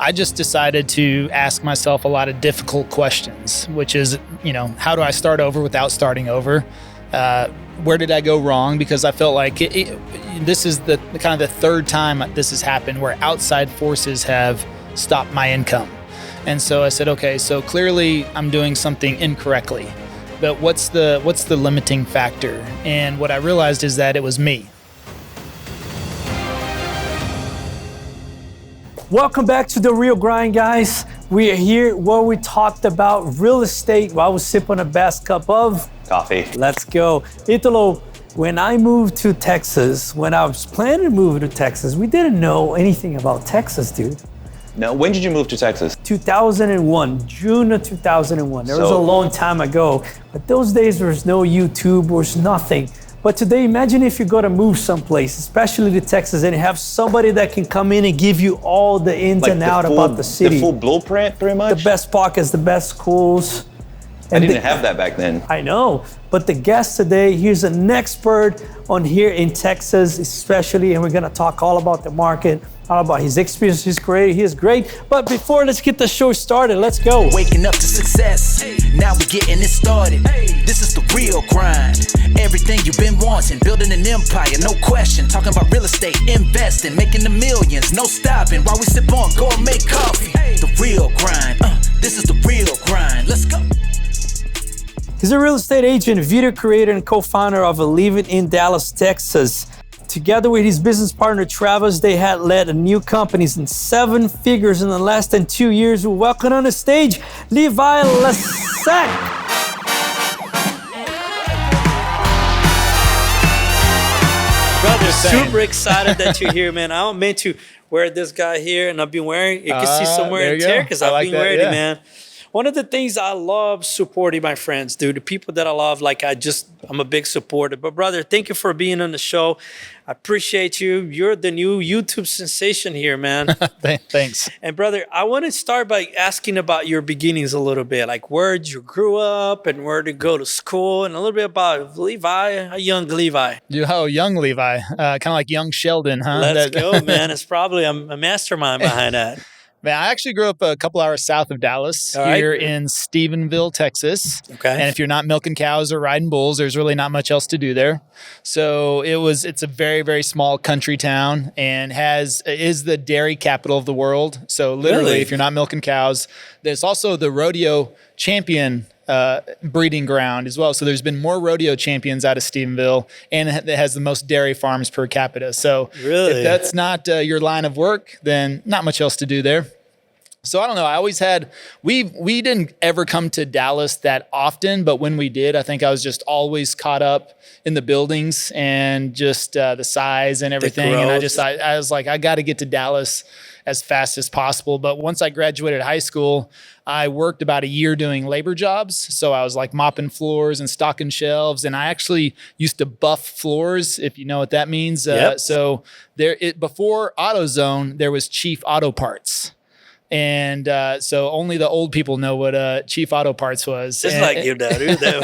I just decided to ask myself a lot of difficult questions, which is, how do I start over without starting over? Where did I go wrong? Because I felt like this is the kind of the third time this has happened where outside forces have stopped my income. And so I said, okay, so clearly I'm doing something incorrectly, but what's the limiting factor? And what I realized is that it was me. Welcome back to The Real Grind, guys. We are here where we talked about real estate while I was sipping a best cup of coffee. Let's go. Italo, when I moved to Texas, when I was planning to move to Texas, we didn't know anything about Texas, dude. No, when did you move to Texas? 2001, June of 2001. That was a long time ago. But those days there was no YouTube, there was nothing. But today, imagine if you're gonna move someplace, especially to Texas, and have somebody that can come in and give you all the ins and outs about the city. The full blueprint, pretty much? The best pockets, the best schools. I didn't have that back then. I know, but the guest today, he's an expert on here in Texas, especially, and we're gonna talk all about the market, all about his experience. He's great, he is great. But before, let's get the show started, let's go. Waking up to success, now we're getting it started. This is the real grind. Everything you've been wanting, building an empire, no question. Talking about real estate, investing, making the millions, no stopping. While we sip on, go and make coffee. The real grind, this is the real grind, let's go. He's a real estate agent, video creator, and co-founder of Live in Dallas, Texas. Together with his business partner, Travis, they had led new companies in 7 figures in the less than 2 years. We welcome on the stage, Levi Lascsak. Brother, super excited that you're here, man. I meant to wear this guy here, and I've been wearing. You can see somewhere in here because I've been wearing it, man. One of the things I love supporting my friends, dude, the people that I love, I'm a big supporter. But brother, thank you for being on the show. I appreciate you. You're the new YouTube sensation here, man. Thanks. And brother, I want to start by asking about your beginnings a little bit, like where you grew up and where to go to school, and a little bit about Levi, a young Levi. Young Levi, kind of like young Sheldon, huh? Let's go, man. It's probably a mastermind behind that. Man, I actually grew up a couple hours south of Dallas, here in Stephenville, Texas. Okay. And if you're not milking cows or riding bulls, there's really not much else to do there. So it's a very, very small country town and is the dairy capital of the world. So literally, if you're not milking cows, there's also the rodeo champion breeding ground as well. So there's been more rodeo champions out of Stephenville, and it has the most dairy farms per capita. So if that's not your line of work, then not much else to do there. So I don't know. I always had, we didn't ever come to Dallas that often, but when we did, I think I was just always caught up in the buildings and just the size and everything. And I was like, I got to get to Dallas as fast as possible. But once I graduated high school, I worked about a year doing labor jobs. So I was like mopping floors and stocking shelves. And I actually used to buff floors, if you know what that means. So before AutoZone, there was Chief Auto Parts. And so only the old people know what Chief Auto Parts was. Just like you know.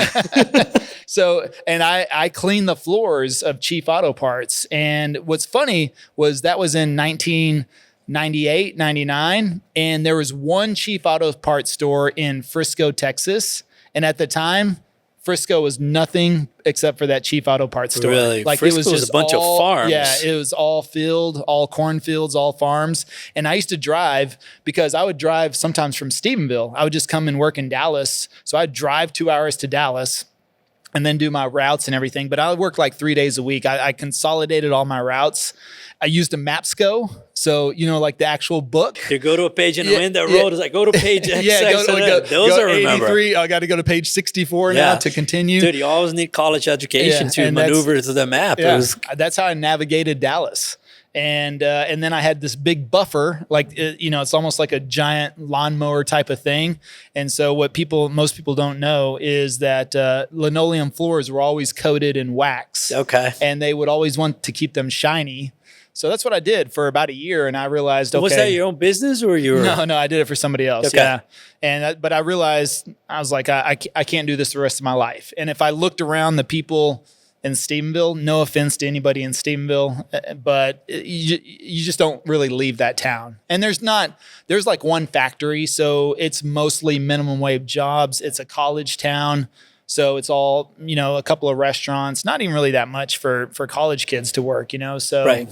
So, and I cleaned the floors of Chief Auto Parts. And what's funny was that was in 1998, 99. And there was one Chief Auto Parts store in Frisco, Texas. And at the time, Frisco was nothing except for that Chief Auto Parts store. Really? Like Frisco it was just a bunch of farms. Yeah, it was all field, all cornfields, all farms. And I used to drive because I would drive sometimes from Stephenville. I would just come and work in Dallas. So I'd drive 2 hours to Dallas and then do my routes and everything. But I would work like 3 days a week. I consolidated all my routes. I used a Mapsco. So, like the actual book. You go to a page and when that road is like, go to page X. Those I remember. 83. I got to go to page 64 now to continue. Dude, you always need college education to maneuver to the map. Yeah, that's how I navigated Dallas. And then I had this big buffer, it's almost like a giant lawnmower type of thing. And so what most people don't know is that linoleum floors were always coated in wax. Okay. And they would always want to keep them shiny. So that's what I did for about a year, and I realized, okay. Was that your own business or you were? No, I did it for somebody else. Okay. Yeah. But I realized, I was like, I can't do this the rest of my life. And if I looked around the people in Stephenville. No offense to anybody in Stephenville, but you just don't really leave that town. And there's like one factory, so it's mostly minimum wage jobs. It's a college town. So it's all, a couple of restaurants, not even really that much for college kids to work, So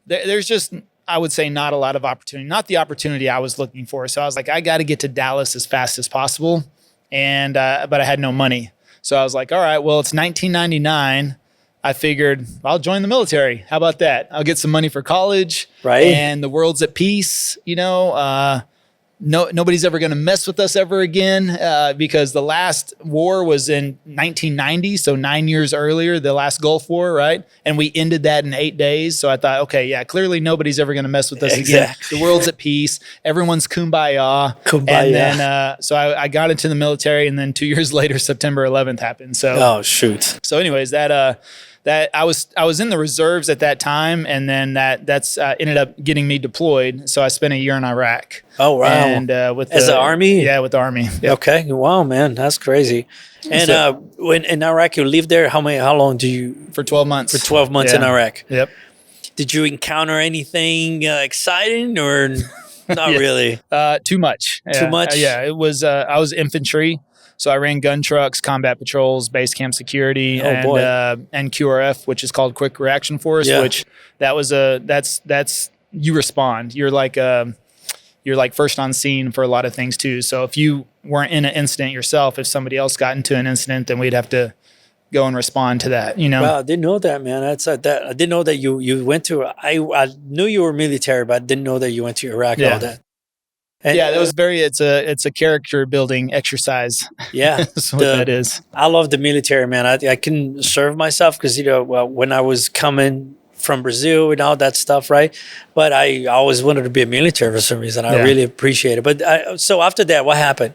there's just, I would say, not a lot of opportunity, not the opportunity I was looking for. So I was like, I got to get to Dallas as fast as possible. And, but I had no money. So I was like, all right, well, it's 1999. I figured I'll join the military. How about that? I'll get some money for college. Right. And the world's at peace, nobody's ever going to mess with us ever again, because the last war was in 1990. So 9 years earlier, the last Gulf War, right? And we ended that in 8 days. So I thought, okay, yeah, clearly nobody's ever going to mess with us again. The world's at peace. Everyone's kumbaya. Kumbaya. And then, so I got into the military, and then 2 years later, September 11th happened. So, oh, shoot. So anyways, that I was in the reserves at that time, and then that's ended up getting me deployed. So I spent a year in Iraq. Oh wow! And as the Army, yeah, with the Army. Yep. Okay, wow, man, that's crazy. And when in Iraq, you lived there. How long do you? For 12 months. For 12 months in Iraq. Yep. Did you encounter anything exciting or not really? Too much. Too much. Yeah, it was. I was infantry. So I ran gun trucks, combat patrols, base camp security, and QRF, which is called Quick Reaction Force. Yeah. Which that's you respond. You're like first on scene for a lot of things too. So if you weren't in an incident yourself, if somebody else got into an incident, then we'd have to go and respond to that. Wow, I didn't know that, man. That's that. I didn't know that you went to. I knew you were military, but I didn't know that you went to Iraq. Yeah. All that. And yeah, it was it's a character building exercise. Yeah, that's what that is. I love the military, man. I can serve myself because when I was coming from Brazil and all that stuff, right? But I always wanted to be a military for some reason. I really appreciate it. But so after that, what happened?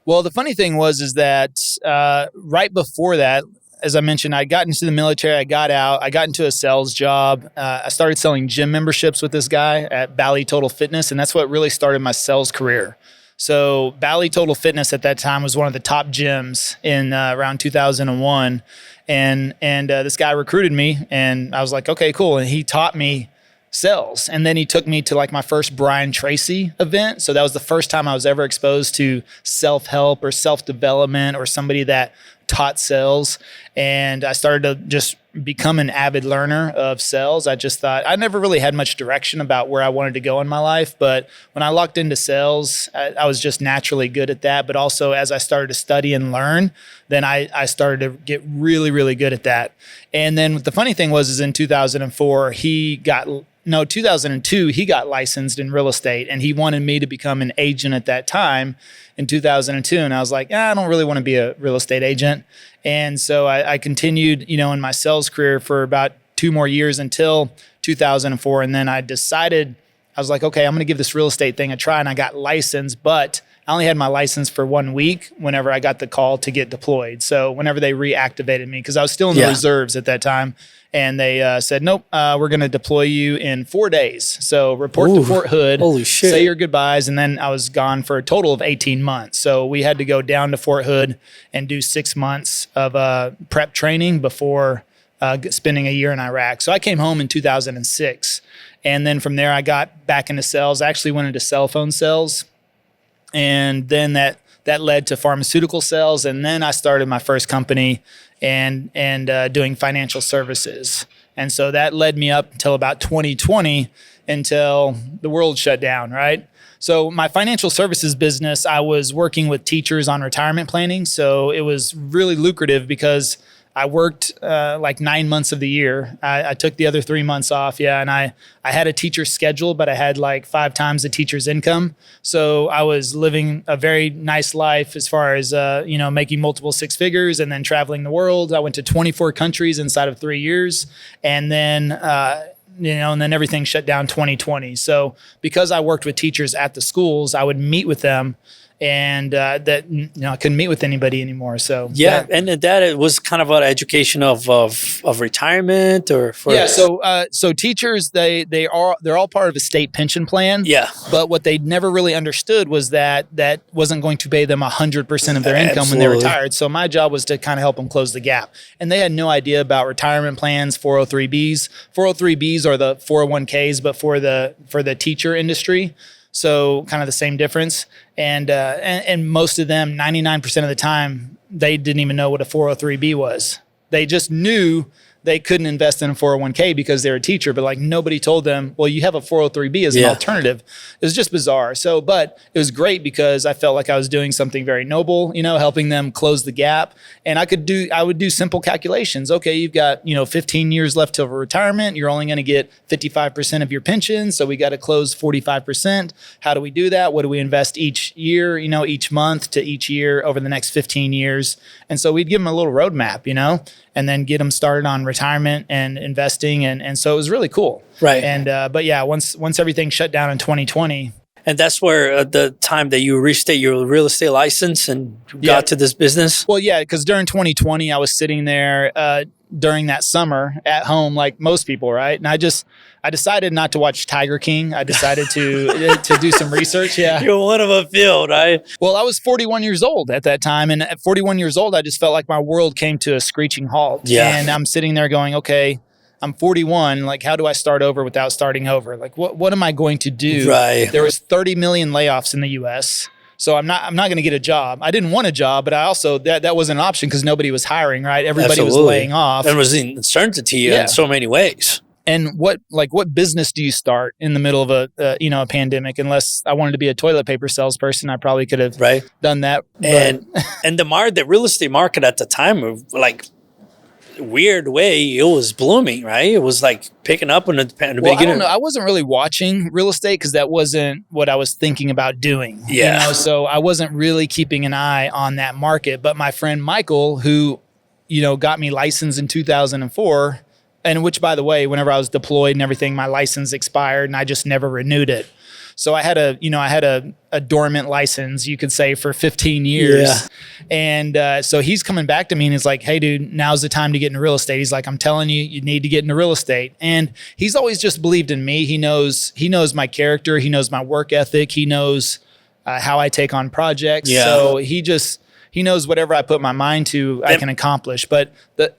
Well, the funny thing is that right before that, as I mentioned, I got into the military. I got out. I got into a sales job. I started selling gym memberships with this guy at Bally Total Fitness, and that's what really started my sales career. So Bally Total Fitness at that time was one of the top gyms in around 2001, and this guy recruited me, and I was like, okay, cool. And he taught me sales, and then he took me to like my first Brian Tracy event. So that was the first time I was ever exposed to self-help or self-development or somebody that taught sales. And I started to just become an avid learner of sales. I just thought I never really had much direction about where I wanted to go in my life. But when I locked into sales, I was just naturally good at that. But also as I started to study and learn, then I started to get really, really good at that. And then the funny thing was in 2002, he got licensed in real estate, and he wanted me to become an agent at that time in 2002. And I was like, I don't really want to be a real estate agent. And so I continued, in my sales career for about 2 more years until 2004. And then I decided, I was like, okay, I'm going to give this real estate thing a try. And I got licensed, but I only had my license for 1 week whenever I got the call to get deployed. So whenever they reactivated me, because I was still in the reserves at that time, and they said, nope, we're going to deploy you in 4 days. So report to Fort Hood, holy shit, say your goodbyes, and then I was gone for a total of 18 months. So we had to go down to Fort Hood and do 6 months of prep training before spending a year in Iraq. So I came home in 2006. And then from there, I got back into sales. I actually went into cell phone sales. And then that led to pharmaceutical sales. And then I started my first company and doing financial services. And so that led me up until about 2020, until the world shut down, right? So my financial services business, I was working with teachers on retirement planning. So it was really lucrative because I worked like 9 months of the year. I took the other 3 months off. Yeah. And I had a teacher schedule, but I had like 5 times the teacher's income. So I was living a very nice life as far as, making multiple 6 figures and then traveling the world. I went to 24 countries inside of 3 years. And then, and then everything shut down 2020. So because I worked with teachers at the schools, I would meet with them and that I couldn't meet with anybody anymore. So and that it was kind of an education of retirement or for So teachers they're all part of a state pension plan. Yeah, but what they never really understood was that wasn't going to pay them 100% of their income when they retired. So my job was to kind of help them close the gap, and they had no idea about retirement plans, 403bs. 403bs are the 401ks, but for the teacher industry. So kind of the same difference. And most of them, 99% of the time, they didn't even know what a 403b was. They just knew they couldn't invest in a 401k because they're a teacher, but like nobody told them, well, you have a 403b as an alternative. It was just bizarre. So, but it was great because I felt like I was doing something very noble, helping them close the gap. And I would do simple calculations. Okay, you've got, 15 years left till retirement. You're only going to get 55% of your pension. So we got to close 45%. How do we do that? What do we invest each year, each month to each year over the next 15 years? And so we'd give them a little roadmap, and then get them started on retirement and investing. And so it was really cool. Right. And, but yeah, once everything shut down in 2020. And that's where the time that you restate your real estate license and got to this business? Well, yeah, because during 2020, I was sitting there during that summer at home, like most people, right? And I decided not to watch Tiger King. I decided to do some research. Yeah. You're one of a field, right? Well, I was 41 years old at that time. And at 41 years old, I just felt like my world came to a screeching halt. Yeah. And I'm sitting there going, okay, I'm 41. Like, how do I start over without starting over? Like, what am I going to do? Right. There was 30 million layoffs in the U.S., so I'm not going to get a job. I didn't want a job, but I also that wasn't an option because nobody was hiring, right? Everybody was laying off. And it was uncertainty in so many ways. And what business do you start in the middle of a pandemic? Unless I wanted to be a toilet paper salesperson, I probably could have done that. And the real estate market at the time, like, weird way, it was blooming, right? It was like picking up in the beginning. I don't know. I wasn't really watching real estate because that wasn't what I was thinking about doing. Yeah. So I wasn't really keeping an eye on that market. But my friend Michael, who, got me licensed in 2004, and which, by the way, whenever I was deployed and everything, my license expired and I just never renewed it. So I had a dormant license, you could say, for 15 years. Yeah. And so he's coming back to me and he's like, hey, dude, now's the time to get into real estate. He's like, I'm telling you, you need to get into real estate. And he's always just believed in me. He knows my character. He knows my work ethic. He knows how I take on projects. Yeah. So he knows whatever I put my mind to, I can accomplish. But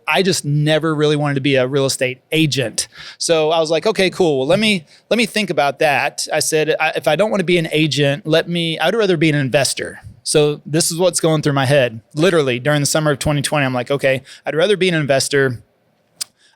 I just never really wanted to be a real estate agent. So I was like, okay, cool. Well, let me think about that. I said, if I don't want to be an agent, I'd rather be an investor. So this is what's going through my head. Literally during the summer of 2020, I'm like, okay, I'd rather be an investor.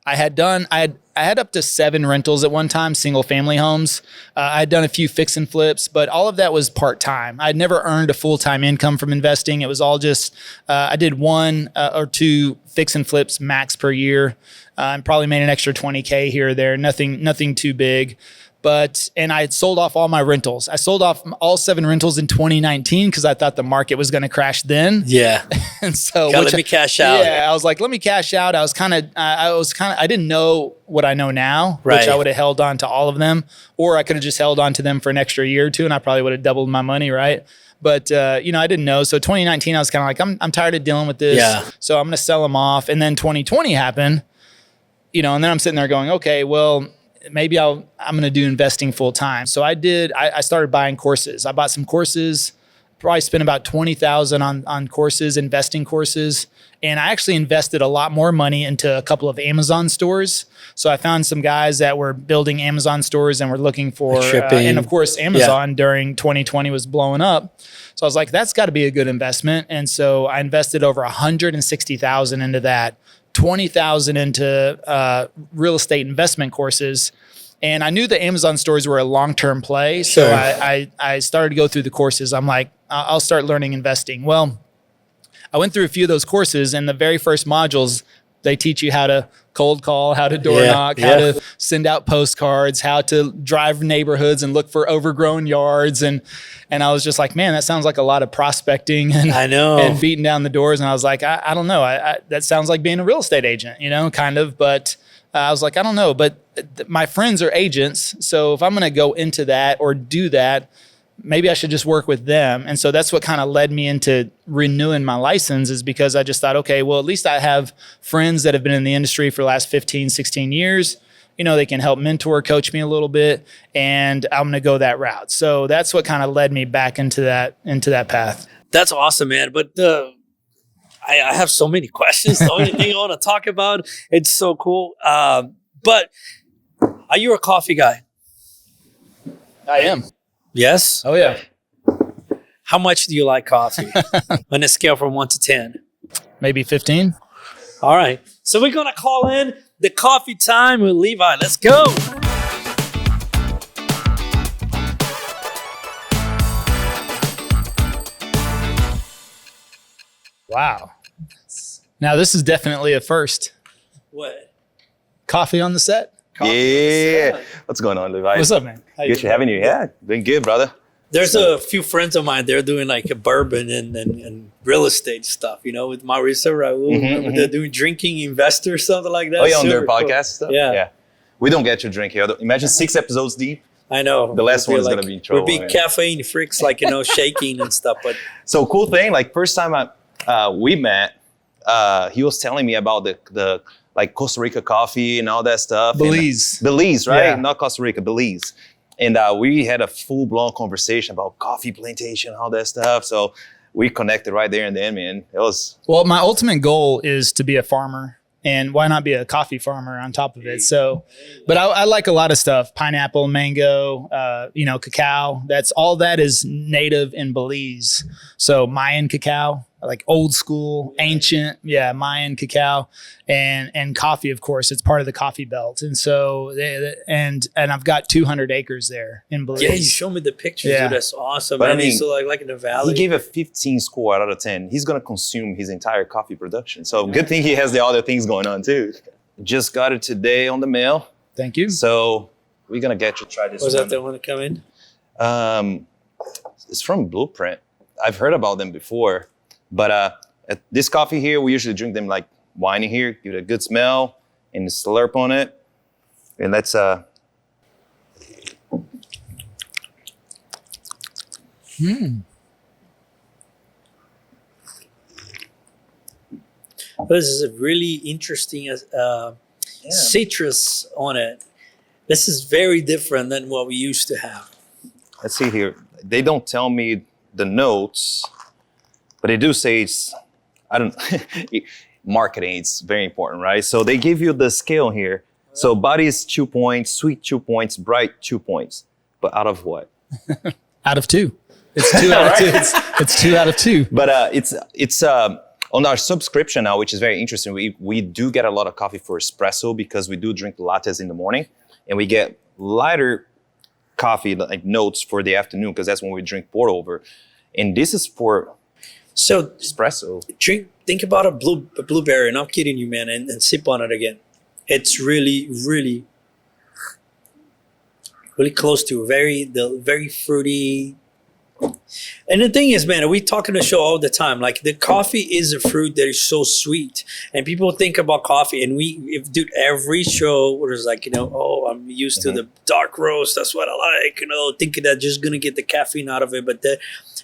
I had up to 7 rentals at one time, single family homes. I had done a few fix and flips, but all of that was part-time. I'd never earned a full-time income from investing. It was all just, I did 1 or 2 fix and flips max per year. And probably made an extra 20K here or there, nothing too big. And I had sold off all my rentals. I sold off all 7 rentals in 2019 because I thought the market was going to crash then. Yeah. And so let me cash out. Yeah, I was like, let me cash out. I didn't know what I know now, right, which I would have held on to all of them, or I could have just held on to them for an extra year or 2 and I probably would have doubled my money, right? But, I didn't know. So 2019, I was kind of like, I'm tired of dealing with this. Yeah. So I'm going to sell them off. And then 2020 happened, and then I'm sitting there going, okay, well, maybe I'm going to do investing full time. So I started buying courses. I bought some courses, probably spent about $20,000 on courses, investing courses. And I actually invested a lot more money into a couple of Amazon stores. So I found some guys that were building Amazon stores and were looking for shipping. And of course, Amazon during 2020 was blowing up. So I was like, that's got to be a good investment. And so I invested over $160,000 into that. 20,000 into real estate investment courses. And I knew the Amazon stores were a long-term play. So I started to go through the courses. I'm like, I'll start learning investing. Well, I went through a few of those courses, and the very first modules, they teach you how to cold call, how to door knock, how to send out postcards, how to drive neighborhoods and look for overgrown yards. And I was just like, man, that sounds like a lot of prospecting and I know, and beating down the doors. And I was like, I don't know. That sounds like being a real estate agent, kind of. But I was like, I don't know. But my friends are agents. So if I'm going to go into that or do that, maybe I should just work with them. And so that's what kind of led me into renewing my license, is because I just thought, okay, well, at least I have friends that have been in the industry for the last 15, 16 years. You know, they can help mentor, coach me a little bit, and I'm going to go that route. So that's what kind of led me back into that path. That's awesome, man. But I have so many questions. So many things I want to talk about. It's so cool. But are you a coffee guy? I am. Yes? Oh, yeah. How much do you like coffee on a scale from 1 to 10? Maybe 15. All right. So we're going to call in the coffee time with Levi. Let's go. Wow. Now, this is definitely a first. What? Coffee on the set? Yeah. What's going on, Levi? What's up, man? Good to having you. Yeah, doing good, brother. There's a few friends of mine. They're doing like a bourbon and real estate stuff, you know, with Mauricio Raul. They're doing drinking investor or something like that. Oh, yeah, on their Super cool. podcast stuff? Yeah. We don't get to drink here. Imagine 6 episodes deep. I know. The last one's going to be in trouble. We're big caffeine freaks, like, you know, shaking and stuff. But so cool thing, like first time we met, he was telling me about the like Costa Rica coffee and all that stuff. Belize. Belize, right? Yeah. Not Costa Rica, Belize. And we had a full-blown conversation about coffee plantation, all that stuff. So we connected right there and then, man. It was... Well, my ultimate goal is to be a farmer. And why not be a coffee farmer on top of it? So, but I like a lot of stuff: pineapple, mango, cacao. All that is native in Belize. So Mayan cacao, like old school, ancient, Mayan cacao, and coffee. Of course, it's part of the coffee belt. And so, and I've got 200 acres there in Belize. yeah, you showed me the pictures. Yeah. Dude, that's awesome. But Man. I mean, So like in the valley. He gave a 15 score out of 10. He's going to consume his entire coffee production. So good thing he has the other things going on too. Just got it today on the mail. Thank you. So we're going to get you to try this Was one. that the one to come in? It's from Blueprint. I've heard about them before. But at this coffee here, we usually drink them like wine in here. Give it a good smell and slurp on it. And let's... This is a really interesting citrus on it. This is very different than what we used to have. Let's see here. They don't tell me the notes, but they do say it's, I don't marketing, it's very important, right? So they give you the scale here. So body is 2 points, sweet 2 points, bright 2 points. But out of what? Out of 2. It's 2 out of 2. It's 2 out of 2. But it's on our subscription now, which is very interesting. We do get a lot of coffee for espresso because we do drink lattes in the morning, and we get lighter coffee like notes for the afternoon because that's when we drink pour over. And this is for espresso. Think about a blueberry, and I'm kidding you, man, and sip on it again. It's really, really, really close to very fruity. And the thing is, man, we talk in the show all the time. Like the coffee is a fruit that is so sweet, and people think about coffee, and dude, every show where it's like, I'm used to the dark roast. That's what I like, thinking that just gonna get the caffeine out of it. But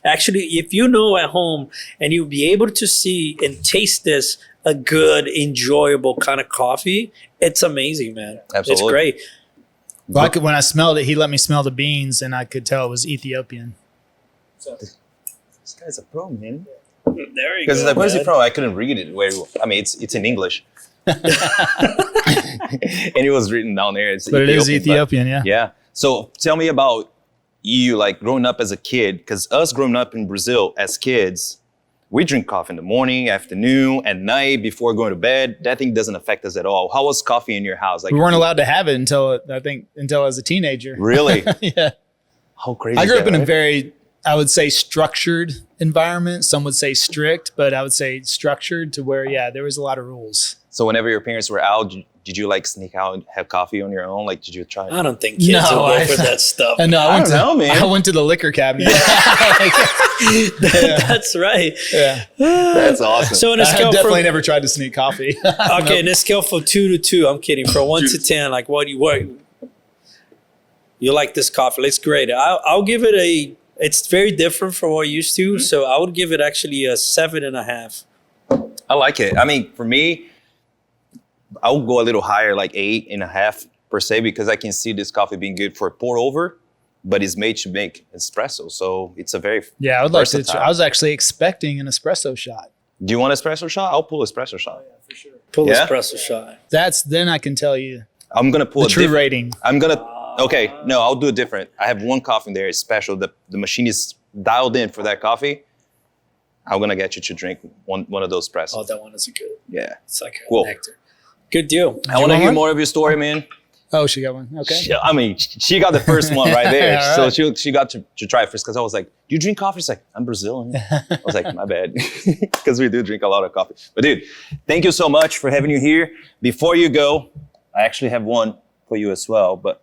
actually, if you know at home and you'll be able to see and taste this, a good, enjoyable kind of coffee, it's amazing, man. Absolutely. It's great. Well, when I smelled it, he let me smell the beans, and I could tell it was Ethiopian. So. This guy's a pro, man. There you go. Because like, where's it from? I couldn't read it. It's in English. And it was written down there. But it is Ethiopian, yeah. Yeah. So tell me about you, like growing up as a kid, because us growing up in Brazil as kids, we drink coffee in the morning, afternoon, at night, before going to bed. That thing doesn't affect us at all. How was coffee in your house? Like we weren't allowed to have it until I was a teenager. Really? Yeah. How crazy I grew up in right? a very, I would say, structured environment. Some would say strict, but I would say structured to where, there was a lot of rules. So whenever your parents were out, did you like sneak out and have coffee on your own? Like, did you try? I don't think kids will go for that stuff. No, I don't know, man. I went to the liquor cabinet. That's right. Yeah. That's awesome. So in a I scale definitely never tried to sneak coffee. Okay, in a scale from 2 to 2, I'm kidding. From 1 to 10, like what you like this coffee? Let's grade it. I'll give it It's very different from what I used to. So I would give it actually a 7.5. I like it. I mean, for me, I would go a little higher, like 8.5 per se, because I can see this coffee being good for pour over, but it's made to make espresso. So it's a very I would like to. I was actually expecting an espresso shot. Do you want espresso shot? I'll pull espresso shot. Yeah, for sure. Pull espresso shot. Then I can tell you. I'm gonna pull the true rating. Okay, no, I'll do it different. I have one coffee in there. It's special. The machine is dialed in for that coffee. I'm gonna get you to drink one of those espressos. Oh, that one is good. Yeah, it's like a nectar. Good deal. I want to hear more of your story, man. Oh, she got one. Okay. She got the first one right there. Right. So she got to try it first because I was like, "Do you drink coffee?" She's like, "I'm Brazilian." I was like, "My bad," because we do drink a lot of coffee. But dude, thank you so much for having you here. Before you go, I actually have one for you as well. But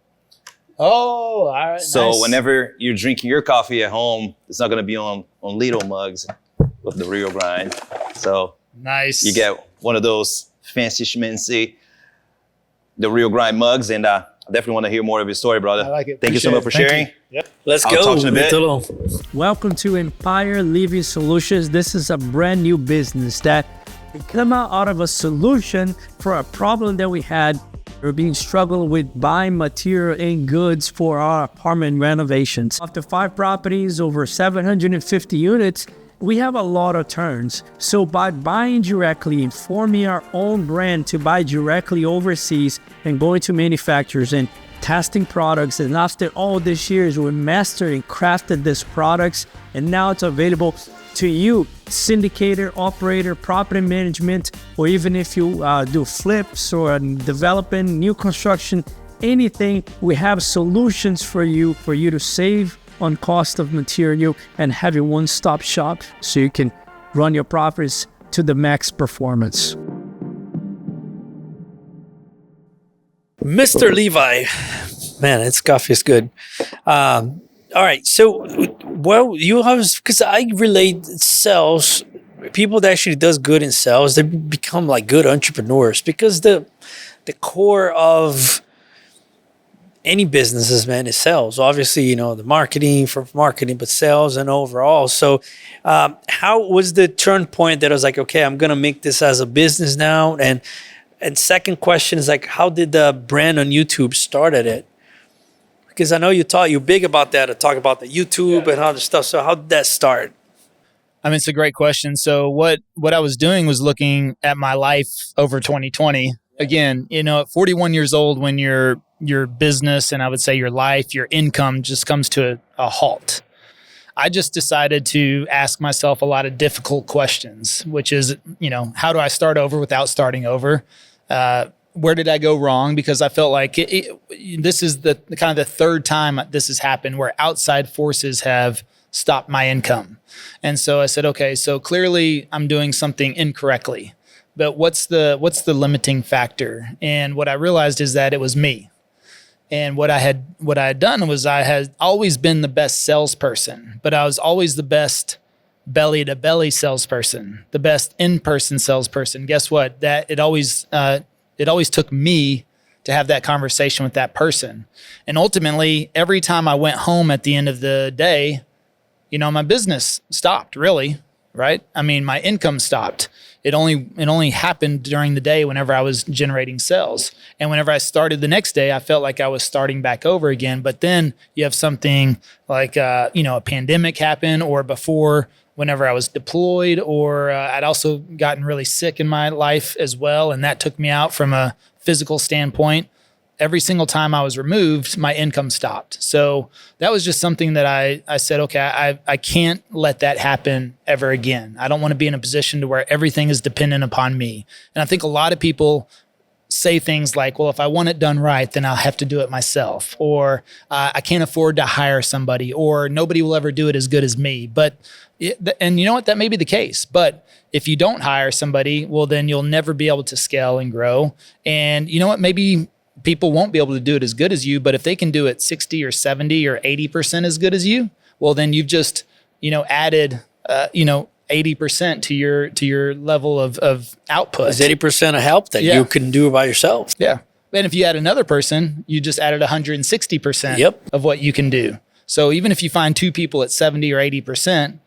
all right. So nice. whenever you're drinking your coffee at home, it's not gonna be on little mugs with the real grind. So nice. You get one of those fancy schmancy, the real grind mugs, and I definitely want to hear more of your story, brother. I like it. Thank you so much for sharing. Yep. Let's I'll go. talk to you in a bit. Welcome to Empire Living Solutions. This is a brand new business that we come out of a solution for a problem that we had. We're being struggling with buying material and goods for our apartment renovations. After 5 properties, over 750 units, we have a lot of turns. So by buying directly and forming our own brand to buy directly overseas and going to manufacturers and testing products, and after all these years, we mastered and crafted these products, and now it's available to you, syndicator, operator, property management, or even if you do flips or developing new construction, anything, we have solutions for you to save on cost of material and have a one-stop shop so you can run your properties to the max performance. Mr. Levi, man, this coffee is good. All right, so, well, you have, because I relate sales, people that actually does good in sales, they become like good entrepreneurs because the core of any businesses, man, is sales. Obviously, you know, the marketing for marketing, but sales and overall. So how was the turn point that I was like, okay, I'm going to make this as a business now? And second question is like, how did the brand on YouTube started it? Because I know you're big about that, to talk about the YouTube and all this stuff. So how did that start? I mean, it's a great question. So what I was doing was looking at my life over 2020. Again, you know, at 41 years old, when your business and I would say your life, your income just comes to a halt. I just decided to ask myself a lot of difficult questions, which is, you know, how do I start over without starting over? Where did I go wrong? Because I felt like this is the kind of the third time this has happened where outside forces have stopped my income. And so I said, okay, so clearly I'm doing something incorrectly, but what's the limiting factor? And what I realized is that it was me. And what I had done was I had always been the best salesperson, but I was always the best belly to belly salesperson, the best in-person salesperson. Guess what? That it always took me to have that conversation with that person. And ultimately, every time I went home at the end of the day, you know, my business stopped, really, right? I mean, my income stopped. It only happened during the day whenever I was generating sales. And whenever I started the next day, I felt like I was starting back over again. But then you have something like, a pandemic happen, or before, whenever I was deployed, or I'd also gotten really sick in my life as well. And that took me out from a physical standpoint. Every single time I was removed, my income stopped. So that was just something that I said, okay, I can't let that happen ever again. I don't want to be in a position to where everything is dependent upon me. And I think a lot of people say things like, well, if I want it done right, then I'll have to do it myself. Or I can't afford to hire somebody, or nobody will ever do it as good as me. And you know what? That may be the case. But if you don't hire somebody, well, then you'll never be able to scale and grow. And you know what? Maybe people won't be able to do it as good as you, but if they can do it 60 or 70 or 80% as good as you, well, then you've just, added, 80% to your level of output. Is 80% of help that you can do by yourself? Yeah. And if you add another person, you just added 160% of what you can do. So even if you find 2 people at 70 or 80%,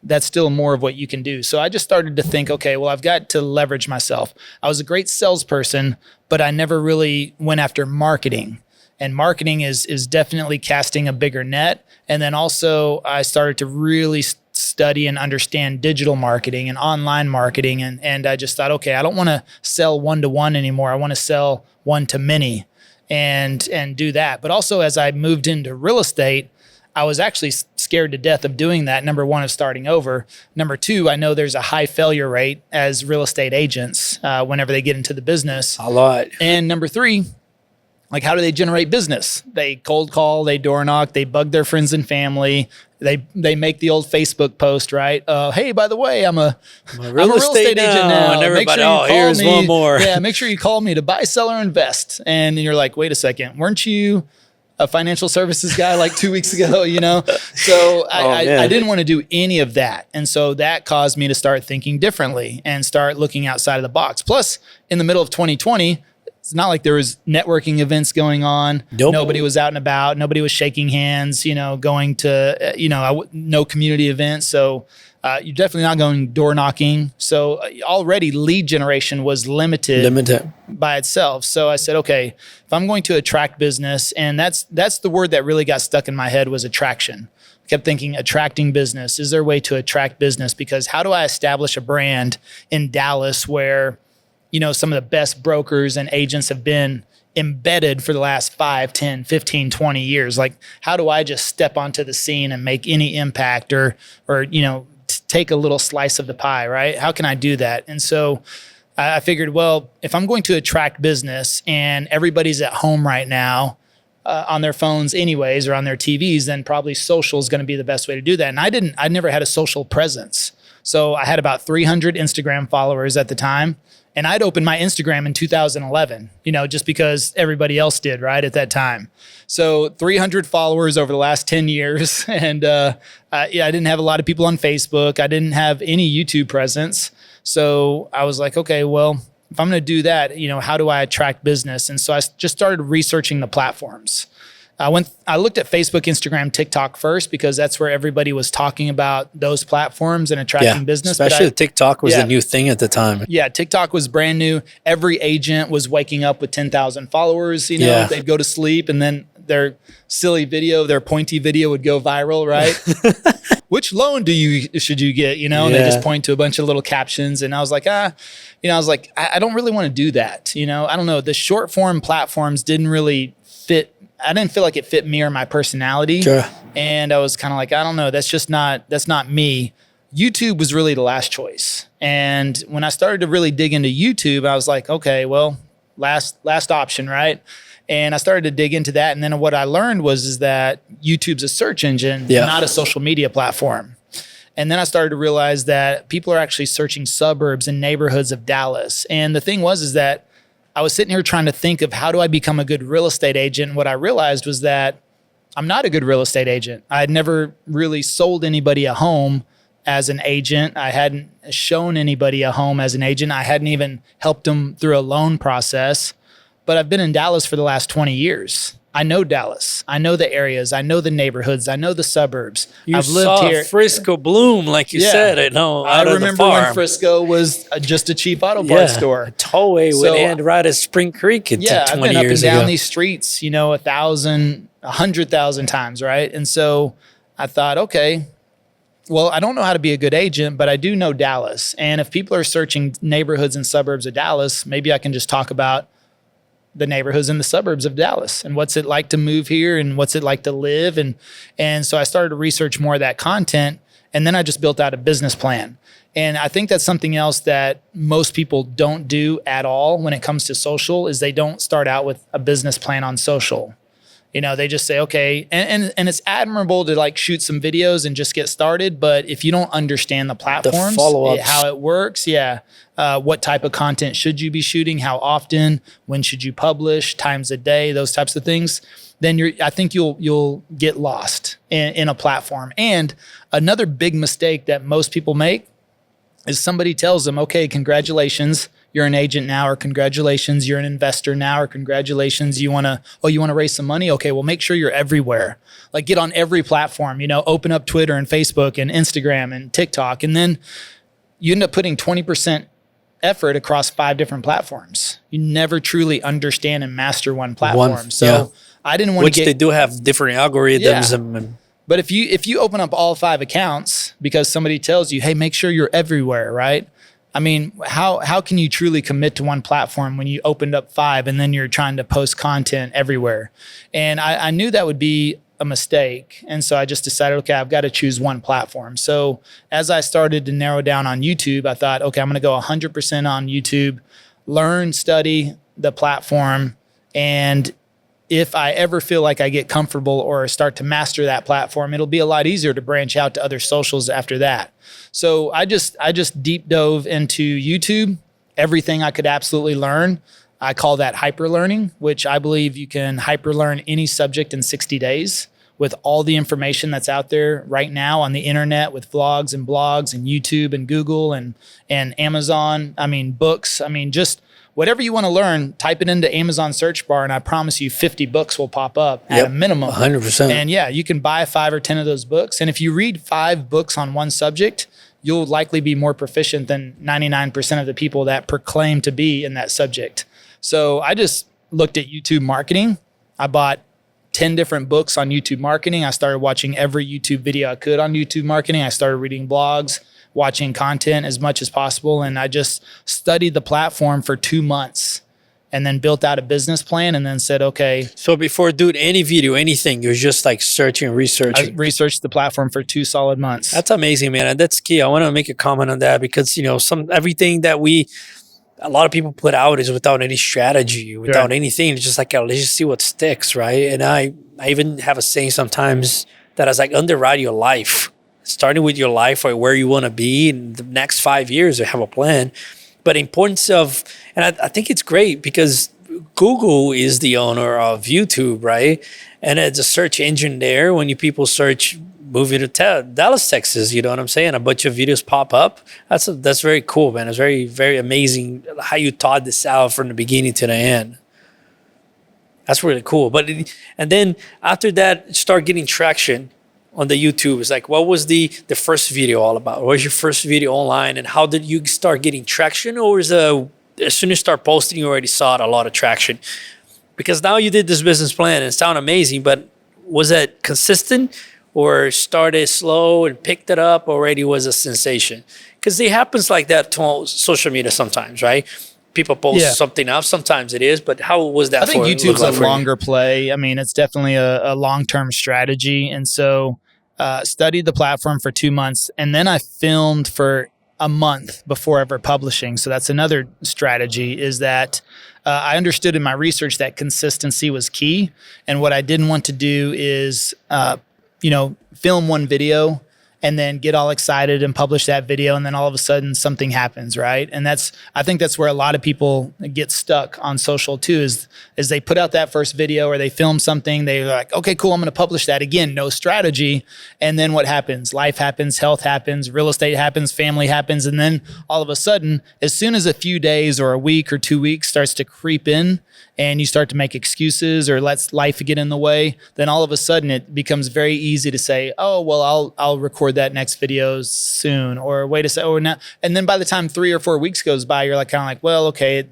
that's still more of what you can do. So I just started to think, okay, well, I've got to leverage myself. I was a great salesperson, but I never really went after marketing. And marketing is definitely casting a bigger net. And then also I started to really study and understand digital marketing and online marketing. And I just thought, okay, I don't want to sell one-to-one anymore. I want to sell one-to-many and do that. But also as I moved into real estate, I was actually scared to death of doing that. Number one, of starting over. Number two, I know there's a high failure rate as real estate agents whenever they get into the business. A lot. And number three, like, how do they generate business? They cold call, they door knock, they bug their friends and family. They make the old Facebook post, right? Hey, by the way, I'm a real estate agent now. And everybody, here's one more. Yeah, make sure you call me to buy, sell, or invest. And you're like, wait a second, weren't you a financial services guy like 2 weeks ago, you know? So I didn't want to do any of that. And so that caused me to start thinking differently and start looking outside of the box. Plus, in the middle of 2020, it's not like there was networking events going on. Nope. Nobody was out and about. Nobody was shaking hands, you know, going to, no community events. So you're definitely not going door knocking. So already lead generation was limited by itself. So I said, okay, if I'm going to attract business, and that's the word that really got stuck in my head was attraction. I kept thinking attracting business. Is there a way to attract business? Because how do I establish a brand in Dallas where, you know, some of the best brokers and agents have been embedded for the last 5, 10, 15, 20 years? Like, how do I just step onto the scene and make any impact or take a little slice of the pie, right? How can I do that? And so I figured, well, if I'm going to attract business and everybody's at home right now on their phones anyways, or on their TVs, then probably social is going to be the best way to do that. And I never had a social presence. So I had about 300 Instagram followers at the time. And I'd opened my Instagram in 2011, just because everybody else did, right, at that time. So 300 followers over the last 10 years. And I didn't have a lot of people on Facebook. I didn't have any YouTube presence. So I was like, okay, well, if I'm going to do that, how do I attract business? And so I just started researching the platforms. I looked at Facebook, Instagram, TikTok first, because that's where everybody was talking about those platforms and attracting business. Especially TikTok was the new thing at the time. Yeah, TikTok was brand new. Every agent was waking up with 10,000 followers. They'd go to sleep and then their silly video, their pointy video would go viral, right? Which loan should you get? And they just point to a bunch of little captions. And I was like, I don't really want to do that. I don't know. The short form platforms didn't really fit. I didn't feel like it fit me or my personality. Sure. And I was kind of like, I don't know, that's not me. YouTube was really the last choice. And when I started to really dig into YouTube, I was like, okay, well, last option, right? And I started to dig into that. And then what I learned is that YouTube's a search engine, not a social media platform. And then I started to realize that people are actually searching suburbs and neighborhoods of Dallas. And the thing is that I was sitting here trying to think of how do I become a good real estate agent. And what I realized was that I'm not a good real estate agent. I had never really sold anybody a home as an agent. I hadn't shown anybody a home as an agent. I hadn't even helped them through a loan process. But I've been in Dallas for the last 20 years. I know Dallas. I know the areas. I know the neighborhoods. I know the suburbs. I've lived here. Frisco bloom, like you said. I remember when Frisco was just a cheap auto parts store. A tollway would end right at Spring Creek 20 years ago. I've been up and down these streets, 100,000 times, right? And so I thought, okay, well, I don't know how to be a good agent, but I do know Dallas. And if people are searching neighborhoods and suburbs of Dallas, maybe I can just talk about the neighborhoods in the suburbs of Dallas and what's it like to move here and what's it like to live. And so I started to research more of that content, and then I just built out a business plan. And I think that's something else that most people don't do at all when it comes to social is they don't start out with a business plan on social. They just say, okay, and it's admirable to shoot some videos and just get started. But if you don't understand the platforms, how it works, what type of content should you be shooting, how often, when should you publish, times a day, those types of things, then I think you'll get lost in a platform. And another big mistake that most people make is somebody tells them, okay, congratulations, you're an agent now, or congratulations, you're an investor now, or congratulations, you want to raise some money. Okay, well, make sure you're everywhere. Like, get on every platform, open up Twitter and Facebook and Instagram and TikTok. And then you end up putting 20% effort across 5 different platforms. You never truly understand and master one platform. I didn't want to they do have different algorithms. Yeah. But if you open up all 5 accounts because somebody tells you, hey, make sure you're everywhere, right? I mean, how can you truly commit to one platform when you opened up 5 and then you're trying to post content everywhere? And I knew that would be a mistake. And so I just decided, okay, I've got to choose one platform. So as I started to narrow down on YouTube, I thought, okay, I'm going to go 100% on YouTube, learn, study the platform. And if I ever feel like I get comfortable or start to master that platform, it'll be a lot easier to branch out to other socials after that. So I just deep dove into YouTube, everything I could absolutely learn. I call that hyper learning, which I believe you can hyper learn any subject in 60 days with all the information that's out there right now on the internet with vlogs and blogs and YouTube and Google and Amazon. I mean, books. I mean, just whatever you want to learn, type it into Amazon search bar, and I promise you 50 books will pop up at a minimum. 100%. And yeah, you can buy 5 or 10 of those books. And if you read 5 books on one subject, you'll likely be more proficient than 99% of the people that proclaim to be in that subject. So I just looked at YouTube marketing. I bought 10 different books on YouTube marketing. I started watching every YouTube video I could on YouTube marketing. I started reading blogs, watching content as much as possible. And I just studied the platform for 2 months and then built out a business plan and then said, okay. So before doing any video, anything, you're just like searching, researching. I researched the platform for 2 solid months. That's amazing, man. And that's key. I want to make a comment on that because, everything that a lot of people put out is without any strategy, without anything. It's just like, let's just see what sticks, right? And I even have a saying sometimes that I was like, underwrite your life. Starting with your life or where you want to be in the next 5 years, or have a plan. But importance of, and I think it's great because Google is the owner of YouTube, right? And it's a search engine there. When people search movie to Dallas, Texas, you know what I'm saying? A bunch of videos pop up. That's very cool, man. It's very, very amazing how you thought this out from the beginning to the end. That's really cool. And then after that, start getting traction on the YouTube. It's like, what was the first video all about? What was your first video online, and how did you start getting traction? Or as soon as you start posting, you already saw a lot of traction? Because now you did this business plan and it sounded amazing, but was that consistent or started slow and picked it up already was a sensation? Because it happens like that to social media sometimes, right? People post something up. Sometimes it is, but how was that? I think YouTube's a longer play. I mean, it's definitely a long-term strategy. And so studied the platform for 2 months, and then I filmed for a month before ever publishing. So that's another strategy, is that I understood in my research that consistency was key. And what I didn't want to do is, film one video and then get all excited and publish that video, and then all of a sudden something happens, right? And I think that's where a lot of people get stuck on social too, is they put out that first video or they film something, they're like, okay, cool, I'm gonna publish that. Again, no strategy. And then what happens? Life happens, health happens, real estate happens, family happens, and then all of a sudden, as soon as a few days or a week or 2 weeks starts to creep in, and you start to make excuses or lets life get in the way, then all of a sudden it becomes very easy to say, oh, well, I'll record that next video soon, or wait a second, or not. And then by the time 3 or 4 weeks goes by, you're kind of like, well, okay,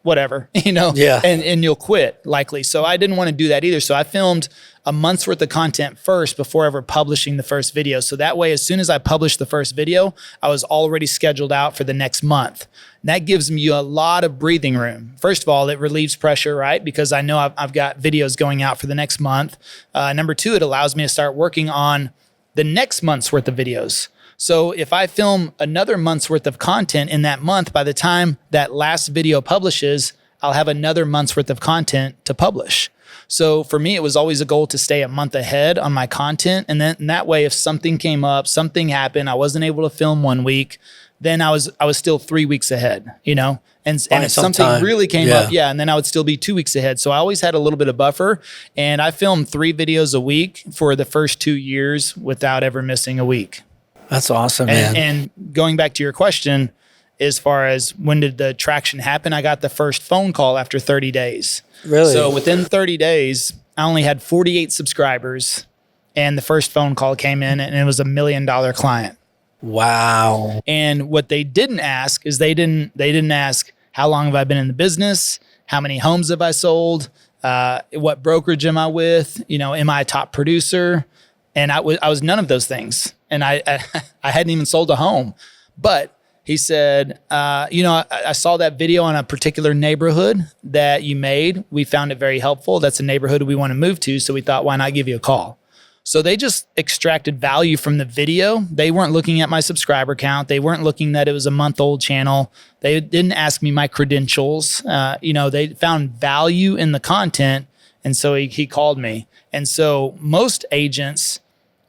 whatever, Yeah. And you'll quit likely. So I didn't want to do that either. So I filmed a month's worth of content first before ever publishing the first video. So that way, as soon as I published the first video, I was already scheduled out for the next month. And that gives me a lot of breathing room. First of all, it relieves pressure, right? Because I know I've got videos going out for the next month. Number 2, it allows me to start working on the next month's worth of videos. So if I film another month's worth of content in that month, by the time that last video publishes, I'll have another month's worth of content to publish. So for me, it was always a goal to stay a month ahead on my content. And then that way, if something came up, something happened, I wasn't able to film 1 week, then I was still 3 weeks ahead, And if something really came up, and then I would still be 2 weeks ahead. So I always had a little bit of buffer, and I filmed 3 videos a week for the first 2 years without ever missing a week. That's awesome, man. And going back to your question, as far as when did the traction happen. I got the first phone call after 30 days. Really? So within 30 days, I only had 48 subscribers, and the first phone call came in, and it was $1 million client. Wow. And what they didn't ask is they didn't ask, how long have I been in the business? How many homes have I sold? What brokerage am I with? Am I a top producer? And I was none of those things. And I hadn't even sold a home. But he said, I saw that video on a particular neighborhood that you made. We found it very helpful. That's a neighborhood we want to move to. So we thought, why not give you a call? So they just extracted value from the video. They weren't looking at my subscriber count. They weren't looking that it was a month-old channel. They didn't ask me my credentials. They found value in the content. And so he called me. And so most agents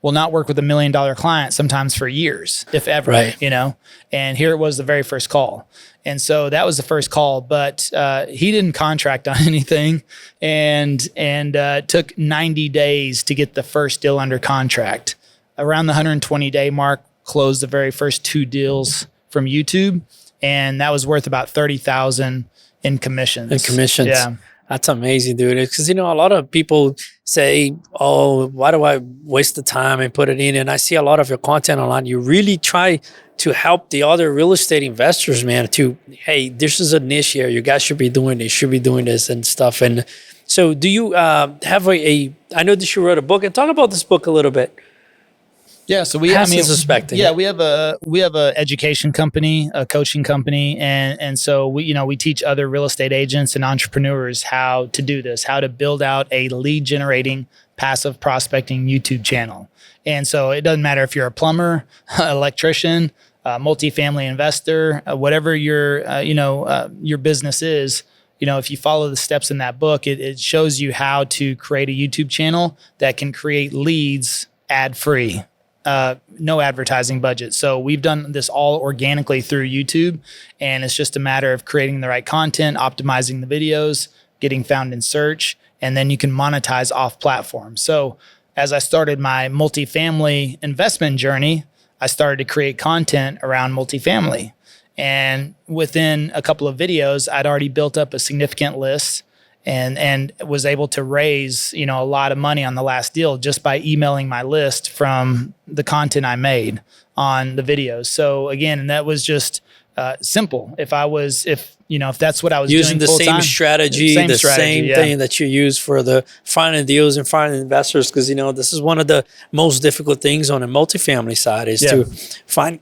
will not work with $1 million client sometimes for years, if ever, and here it was the very first call. And so that was the first call, but he didn't contract on anything, and it took 90 days to get the first deal under contract. Around the 120-day mark, closed the very first 2 deals from YouTube, and that was worth about $30,000 in commissions. Yeah. That's amazing, dude. Because, a lot of people say, oh, why do I waste the time and put it in? And I see a lot of your content online. You really try to help the other real estate investors, man, hey, this is a niche here. You guys should be doing this, and stuff. And so do you have I know that you wrote a book, and talk about this book a little bit. Yeah, so we have a education company, a coaching company, and so we teach other real estate agents and entrepreneurs how to do this, how to build out a lead generating passive prospecting YouTube channel. And so it doesn't matter if you're a plumber, electrician, multifamily investor, whatever your business is. If you follow the steps in that book, it shows you how to create a YouTube channel that can create leads ad-free. No advertising budget. So we've done this all organically through YouTube, and it's just a matter of creating the right content, optimizing the videos, getting found in search, and then you can monetize off platform. So as I started my multifamily investment journey, I started to create content around multifamily. And within a couple of videos, I'd already built up a significant list and was able to raise, a lot of money on the last deal just by emailing my list from the content I made on the videos. So again, that was just simple. If that's what I was using doing the same strategy, same thing that you use for the finding deals and finding investors, because this is one of the most difficult things on a multifamily side is to find,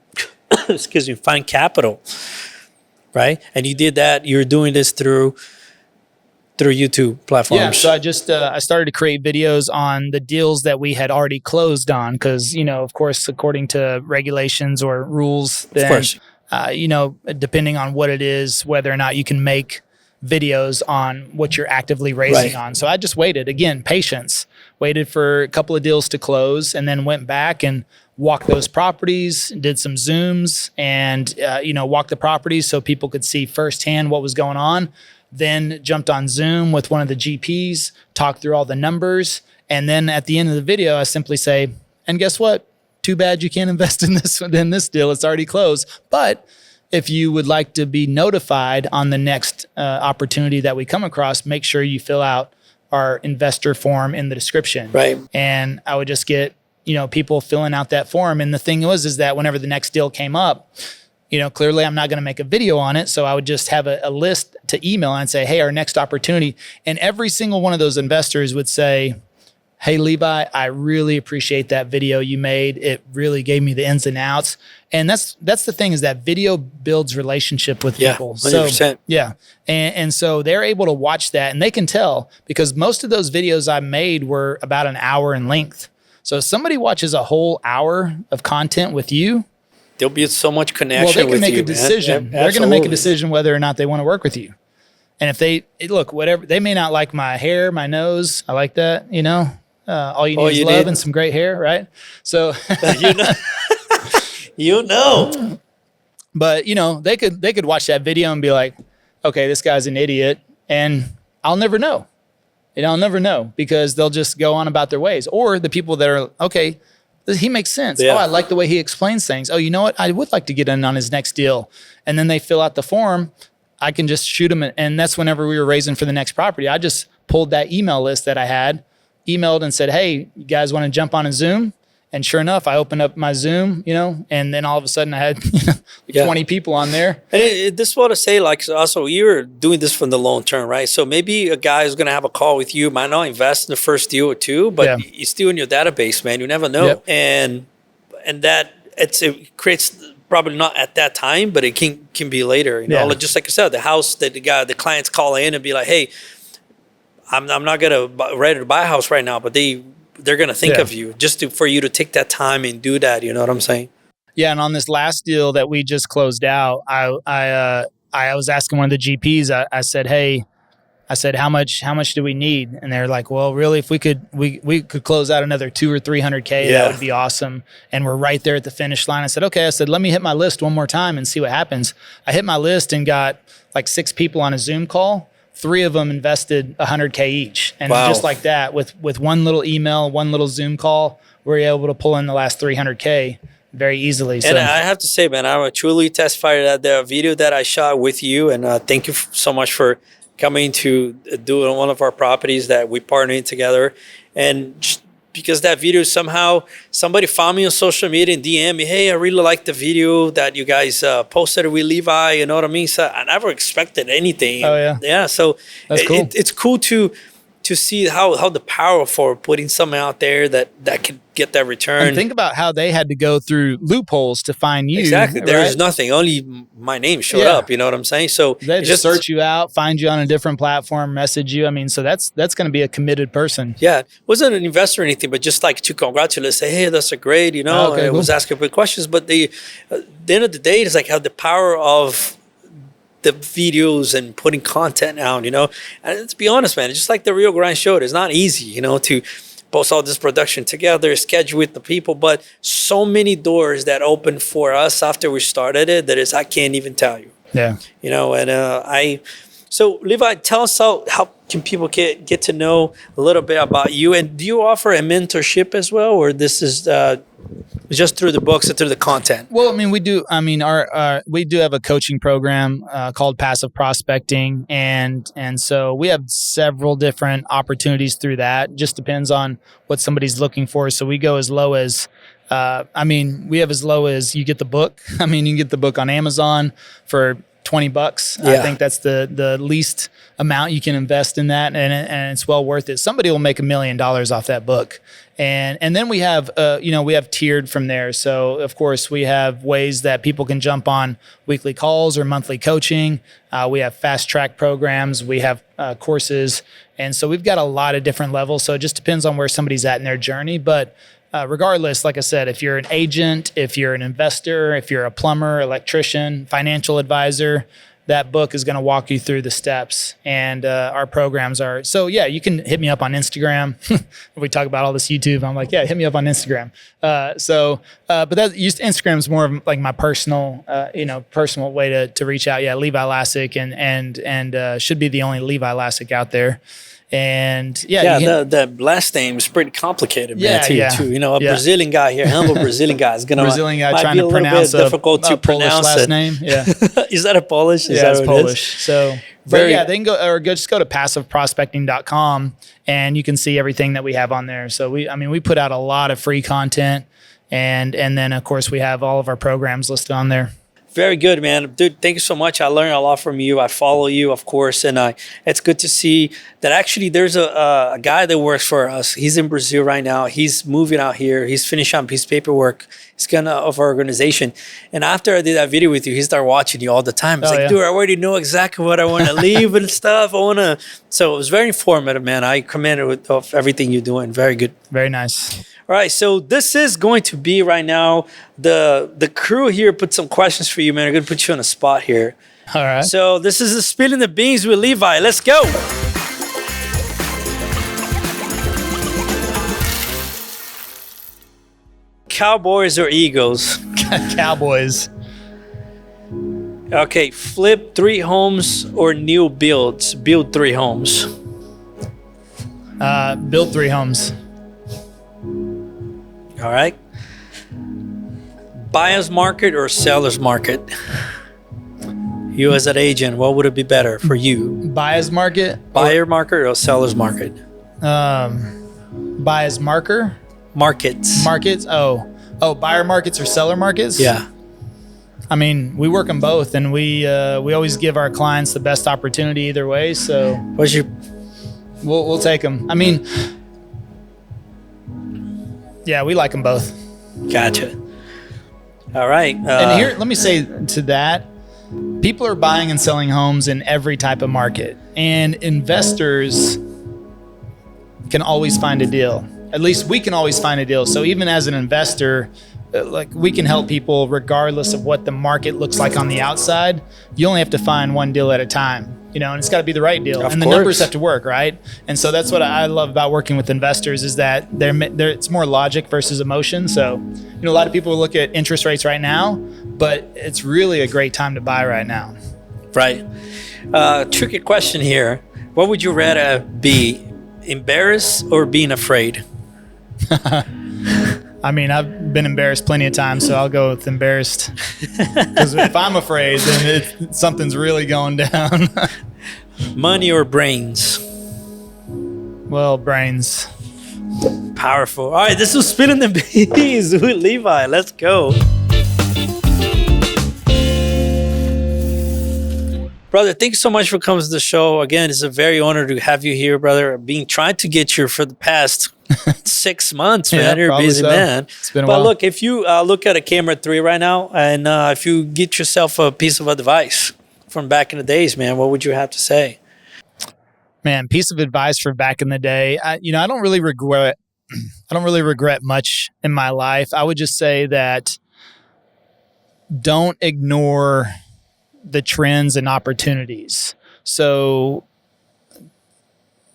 find capital, right? And you did that. You're doing this through YouTube platforms. Yeah, so I just I started to create videos on the deals that we had already closed on, because of course, according to regulations or rules, then, of course, depending on what it is, whether or not you can make videos on what you're actively raising on. So I just waited, again, patience, waited for a couple of deals to close, and then went back and walked those properties, did some Zooms, and walked the properties so people could see firsthand what was going on. Then jumped on Zoom with one of the GPs, talked through all the numbers, and then at the end of the video, I simply say, and guess what? Too bad you can't invest in this deal. It's already closed. But if you would like to be notified on the next opportunity that we come across, make sure you fill out our investor form in the description. Right. And I would just get, people filling out that form. And the thing is that whenever the next deal came up, clearly I'm not going to make a video on it. So I would just have a list to email and say, hey, our next opportunity. And every single one of those investors would say, hey, Levi, I really appreciate that video you made. It really gave me the ins and outs. And that's the thing, is that video builds relationship with people. 100%. So, yeah. And so they're able to watch that, and they can tell, because most of those videos I made were about an hour in length. So if somebody watches a whole hour of content with you, there'll be so much connection with you. Well, they can make a decision. They're going to make a decision whether or not they want to work with you. And if they may not like my hair, my nose. I like that, all you need is love and some great hair, right? So, But, they could watch that video and be like, okay, this guy's an idiot. And I'll never know. I'll never know, because they'll just go on about their ways. Or the people that are, okay, he makes sense. Yeah. Oh, I like the way he explains things. Oh, you know what? I would like to get in on his next deal. And then they fill out the form. I can just shoot them. And that's whenever we were raising for the next property. I just pulled that email list that I had, emailed and said, hey, you guys want to jump on a Zoom? And sure enough, I opened up my Zoom, and then all of a sudden I had 20 people on there. And this is what I say, like, also you're doing this for the long term, right? So maybe a guy is going to have a call with you, might not invest in the first deal or two, but he's still in your database, man. You never know. Yep. And that it creates, probably not at that time, but it can be later. Just like I said, the house that the clients call in and be like, hey, I'm not ready to buy a house right now, but they're going to think of you for you to take that time and do that. You know what I'm saying? Yeah. And on this last deal that we just closed out, I was asking one of the GPs, I said, hey, how much do we need? And they're like, well, really, if we could close out another 200 or 300K, that would be awesome. And we're right there at the finish line. I said, okay. I said, let me hit my list one more time and see what happens. I hit my list and got like 6 people on a Zoom call. 3 of them invested 100K each. And just like that, with one little email, one little Zoom call, we're able to pull in the last 300K very easily. And I have to say, man, I truly testify that the video that I shot with you, and thank you so much for coming to do one of our properties that we partnered together. And just because that video, somehow somebody found me on social media and DM me, hey, I really like the video that you guys posted with Levi, you know what I mean? So I never expected anything. Oh, yeah. Yeah, so that's cool. It's cool to see how the power for putting something out there that can get that return. And think about how they had to go through loopholes to find you. Exactly. There's nothing. Only my name showed up. You know what I'm saying? So they just search you out, find you on a different platform, message you. I mean, so that's going to be a committed person. Yeah. Wasn't an investor or anything, but just like to congratulate, say, hey, that's a great, I was asking good questions. But at the end of the day, it's like how the power of the videos and putting content out, and let's be honest, man, it's just like the Real Grind showed. It's not easy, to post all this production together, schedule with the people, but so many doors that opened for us after we started it I can't even tell you. Yeah. So Levi, tell us how can people get to know a little bit about you, and do you offer a mentorship as well, or this is just through the books and through the content? Well, I mean, we do. I mean, we do have a coaching program called Passive Prospecting, and so we have several different opportunities through that. Just depends on what somebody's looking for. So we go as low as. We have as low as you get the book. I mean, you can get the book on Amazon for $20. Yeah. I think that's the least amount you can invest in that, and it's well worth it. Somebody will make $1 million off that book. And then we have we have tiered from there. So of course we have ways that people can jump on weekly calls or monthly coaching. We have fast track programs. We have courses, and so we've got a lot of different levels. So it just depends on where somebody's at in their journey. But regardless, like I said, if you're an agent, if you're an investor, if you're a plumber, electrician, financial advisor, that book is going to walk you through the steps. And our programs are, so yeah, you can hit me up on Instagram. We talk about all this YouTube. I'm like, yeah, hit me up on Instagram. But Instagram is more of like my personal way to reach out. Yeah, Levi Lascsak, and should be the only Levi Lascsak out there. And the last name is pretty complicated, man. Too. Brazilian guy here, humble Brazilian guy is gonna trying to pronounce difficult to pronounce last name. Yeah, is that a Polish? It's Polish. So, they can just go to passiveprospecting.com and you can see everything that we have on there. So we put out a lot of free content, and then of course we have all of our programs listed on there. Very good, man. Dude, thank you so much. I learned a lot from you. I follow you, of course, and it's good to see that actually there's a guy that works for us. He's in Brazil right now. He's moving out here. He's finishing up his paperwork. He's of our organization. And after I did that video with you, he started watching you all the time. It's dude, I already know exactly what I want to leave and stuff. So it was very informative, man. I commend it of everything you're doing. Very good. Very nice. All right, so this is going to be right now, the crew here put some questions for you, man. I'm going to put you on a spot here. All right. So this is the Spilling the Beans with Levi. Let's go. Cowboys or Eagles? Cowboys. Okay, flip 3 homes or new builds? Build 3 homes. Build 3 homes. All right. buyer's market or seller's market? You as an agent, what would it be better for you? Buyer's market? Buyer market or seller's market? Buyer's marker? Markets. Markets? Oh, buyer markets or seller markets? Yeah. I mean, we work them both, and we always give our clients the best opportunity either way. So we'll take them. I mean, yeah, we like them both. Gotcha. All right. And here, let me say to that, people are buying and selling homes in every type of market, and investors can always find a deal. At least we can always find a deal. So even as an investor, like, we can help people regardless of what the market looks like on the outside. You only have to find one deal at a time, and it's got to be the right deal. Of and the course. numbers have to work, right? And so that's what I love about working with investors, is that it's more logic versus emotion. So, a lot of people look at interest rates right now, but it's really a great time to buy right now. Right. Tricky question here. What would you rather be, embarrassed or being afraid? I mean, I've been embarrassed plenty of times, so I'll go with embarrassed. Because if I'm afraid, then something's really going down. Money or brains? Well, brains. Powerful. All right, this was Spinning the Beans with Levi. Let's go. Brother, thank you so much for coming to the show. Again, it's a very honor to have you here, brother. I've been trying to get you for the past 6 months, man. Yeah, you're a busy man. It's been a while. while. Look, if you look at a camera 3 right now, and if you get yourself a piece of advice from back in the days, man, what would you have to say? Man, piece of advice for back in the day. I don't really regret. I don't really regret much in my life. I would just say that don't ignore the trends and opportunities. So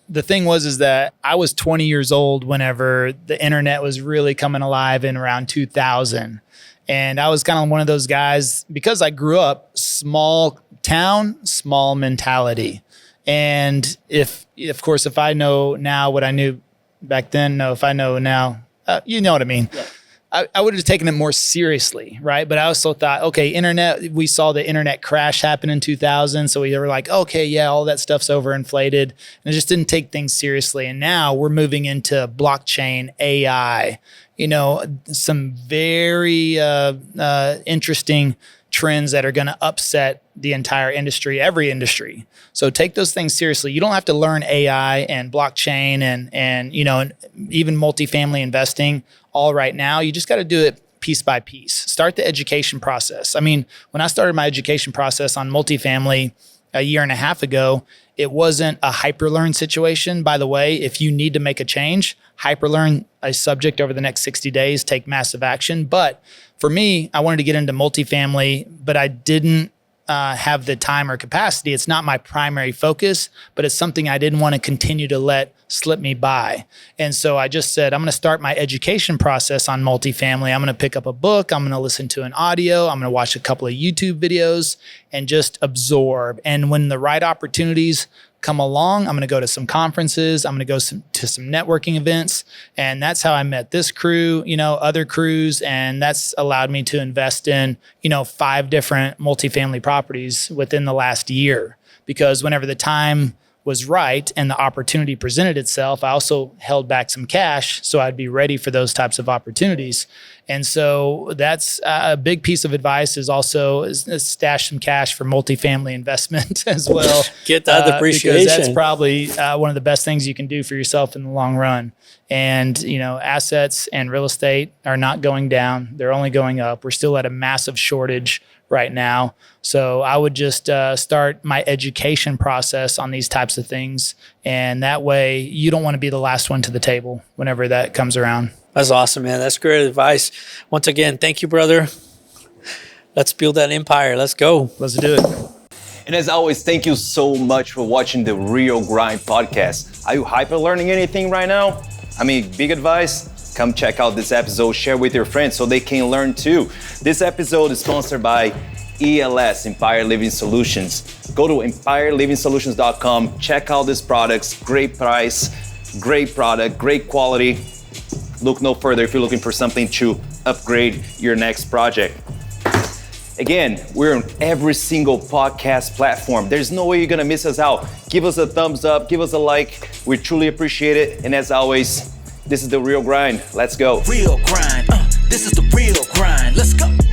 the thing is that I was 20 years old whenever the internet was really coming alive in around 2000. And I was kind of one of those guys, because I grew up small town, small mentality. And if I know now what I knew back then, if I know now, you know what I mean? Yeah. I would have taken it more seriously, right? But I also thought, okay, internet, we saw the internet crash happen in 2000. So we were like, okay, yeah, all that stuff's overinflated. And I just didn't take things seriously. And now we're moving into blockchain, AI, some very interesting trends that are going to upset the entire industry, every industry. So take those things seriously. You don't have to learn AI and blockchain and even multifamily investing all right now. You just got to do it piece by piece. Start the education process. I mean, when I started my education process on multifamily a year and a half ago, it wasn't a hyperlearn situation. By the way, if you need to make a change, hyperlearn a subject over the next 60 days, take massive action. But for me, I wanted to get into multifamily, but I didn't have the time or capacity. It's not my primary focus, but it's something I didn't want to continue to let slip me by. And so I just said, I'm going to start my education process on multifamily. I'm going to pick up a book. I'm going to listen to an audio. I'm going to watch a couple of YouTube videos and just absorb. And when the right opportunities come along, I'm going to go to some conferences. I'm going to go to some networking events. And that's how I met this crew, other crews. And that's allowed me to invest in, 5 different multifamily properties within the last year. Because whenever the time was right and the opportunity presented itself, I also held back some cash so I'd be ready for those types of opportunities. And so that's a big piece of advice, is also stash some cash for multifamily investment as well. Get that appreciation. Because that's probably one of the best things you can do for yourself in the long run. And, assets and real estate are not going down. They're only going up. We're still at a massive shortage right now. So I would just start my education process on these types of things. And that way you don't want to be the last one to the table whenever that comes around. That's awesome, man. That's great advice. Once again, thank you, brother. Let's build that empire. Let's go. Let's do it. And as always, thank you so much for watching the Real Grind podcast. Are you hyper learning anything right now? I mean, big advice. Come check out this episode, share with your friends so they can learn too. This episode is sponsored by ELS, Empire Living Solutions. Go to empirelivingsolutions.com, check out these products, great price, great product, great quality. look no further if you're looking for something to upgrade your next project. Again, we're on every single podcast platform. There's no way you're gonna miss us out. Give us a thumbs up, give us a like. We truly appreciate it. And as always, this is the real grind. Let's go. Real grind. This is the real grind. Let's go.